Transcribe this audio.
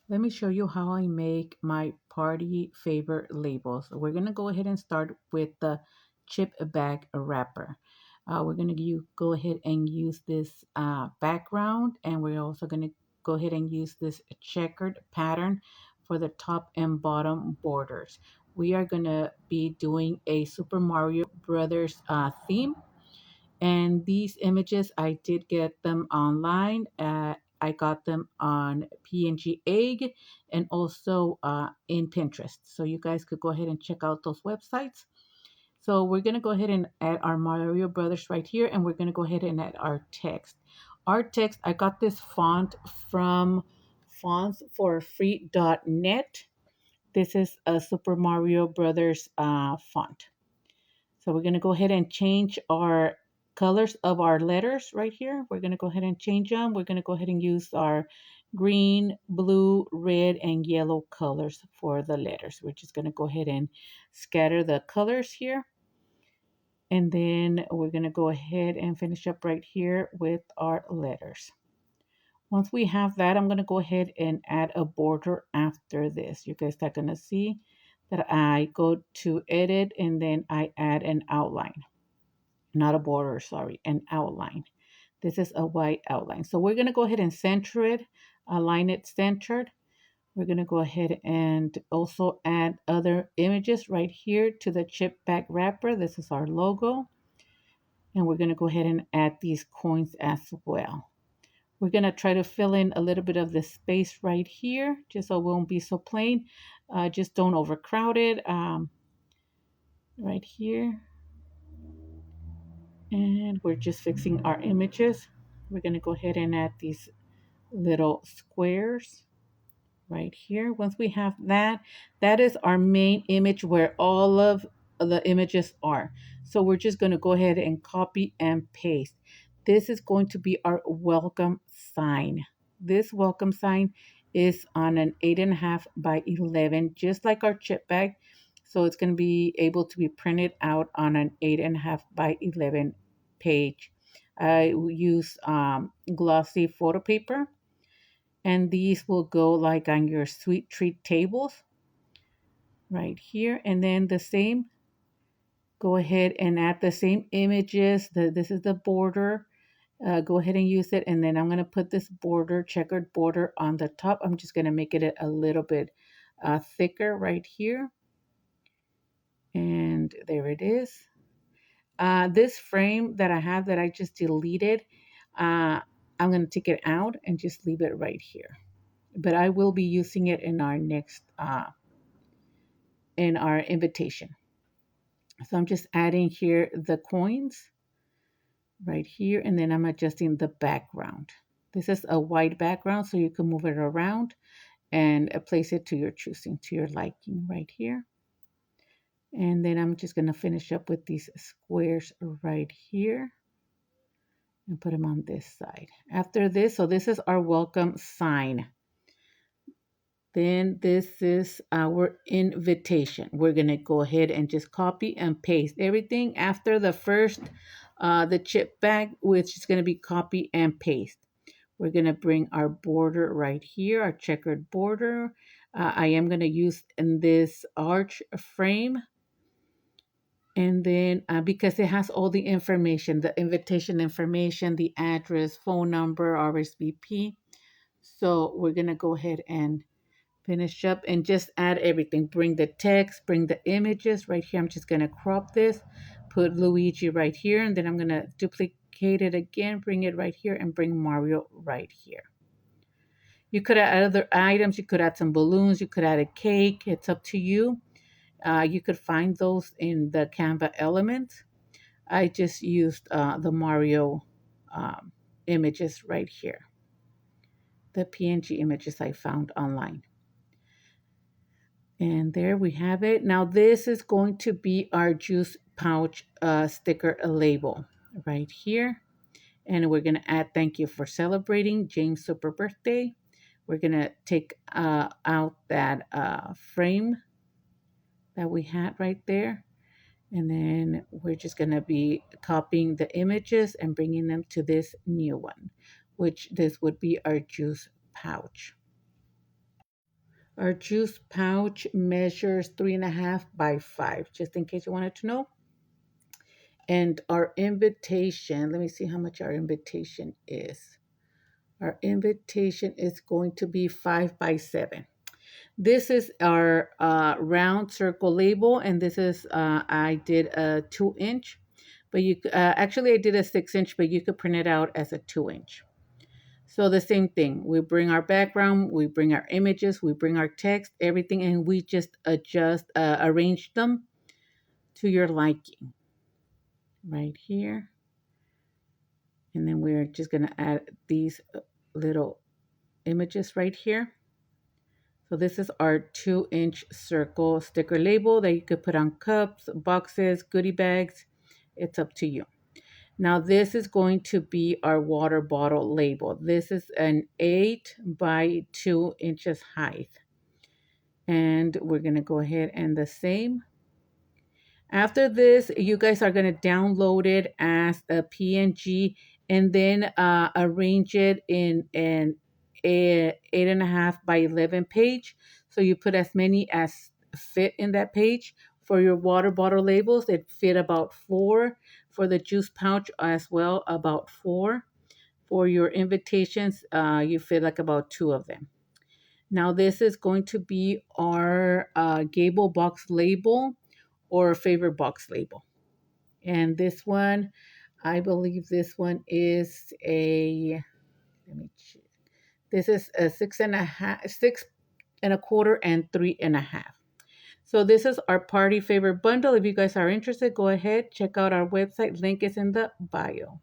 Let me show you how I make my party favor labels. We're going to go ahead and start with the chip bag wrapper. We're going to go ahead and use this background, and we're also going to go ahead and use this checkered pattern for the top and bottom borders. We are going to be doing a Super Mario Brothers theme, and these images, I did get them online. I got them on PNG Egg and also in Pinterest. So you guys could go ahead and check out those websites. So we're going to go ahead and add our Mario Brothers right here. And we're going to go ahead and add our text. Our text, I got this font from fontsforfree.net. This is a Super Mario Brothers font. So we're going to go ahead and change our colors of our letters right here. We're going to go ahead and change them. We're going to go ahead and use our green, blue, red, and yellow colors for the letters. We're just going to go ahead and scatter the colors here. And then we're going to go ahead and finish up right here with our letters. Once we have that, I'm going to go ahead and add a border after this. You guys are going to see that I go to edit and then I add an outline. Not a border, sorry, an outline. This is a white outline. So we're going to go ahead and center it, align it centered. We're going to go ahead and also add other images right here to the chip bag wrapper. This is our logo. And we're going to go ahead and add these coins as well. We're going to try to fill in a little bit of the space right here, just so it won't be so plain. Just don't overcrowd it. Right here. And we're just fixing our images. We're going to go ahead and add these little squares right here. Once we have that, that is our main image where all of the images are. So we're just going to go ahead and copy and paste. This is going to be our welcome sign. This welcome sign is on an 8.5 by 11, just like our chip bag. So it's going to be able to be printed out on an 8.5 by 11 page. I use glossy photo paper, and these will go like on your sweet treat tables right here. And then the same, go ahead and add the same images. This is the border. Go ahead and use it. And then I'm going to put this border, checkered border on the top. I'm just going to make it a little bit thicker right here. And there it is. This frame that I have that I just deleted, I'm going to take it out and just leave it right here. But I will be using it in our next in our invitation. So I'm just adding here the coins right here, and then I'm adjusting the background. This is a white background, so you can move it around and place it to your choosing, to your liking right here. And then I'm just going to finish up with these squares right here and put them on this side. After this, so this is our welcome sign. Then this is our invitation. We're going to go ahead and just copy and paste everything after the first, the chip bag, which is going to be copy and paste. We're going to bring our border right here, our checkered border. I am going to use in this arch frame. And then because it has all the information, the invitation information, the address, phone number, RSVP. So we're going to go ahead and finish up and just add everything. Bring the text, bring the images right here. I'm just going to crop this, put Luigi right here, and then I'm going to duplicate it again, bring it right here, and bring Mario right here. You could add other items. You could add some balloons. You could add a cake. It's up to you. You could find those in the Canva elements. I just used the Mario images right here, the PNG images I found online. And there we have it. Now this is going to be our juice pouch sticker label right here. And we're going to add thank you for celebrating James' super birthday. We're going to take out that frame that we had right there. And then we're just going to be copying the images and bringing them to this new one, which this would be our juice pouch. Our juice pouch measures 3.5 by 5, just in case you wanted to know. And our invitation, let me see how much our invitation is. Our invitation is going to be 5 by 7. This is our round circle label, and this is, I did a 2-inch, but actually I did a 6-inch, but you could print it out as a 2-inch. So the same thing, we bring our background, we bring our images, we bring our text, everything, and we just arrange them to your liking right here. And then we're just gonna add these little images right here. So this is our 2-inch circle sticker label that you could put on cups, boxes, goodie bags. It's up to you. Now this is going to be our water bottle label. This is an 8 by 2 inches height. And we're going to go ahead and the same. After this, you guys are going to download it as a PNG and then arrange it in an 8.5 by 11 page. So you put as many as fit in that page. For your water bottle labels, it fit about 4. For the juice pouch as well, about 4. For your invitations, you fit like about 2 of them. Now this is going to be our Gable box label or favorite box label. And this one, I believe this one is a, let me check. This is a 6.5, 6.25, and 3.5. So this is our party favorite bundle. If you guys are interested, go ahead, check out our website. Link is in the bio.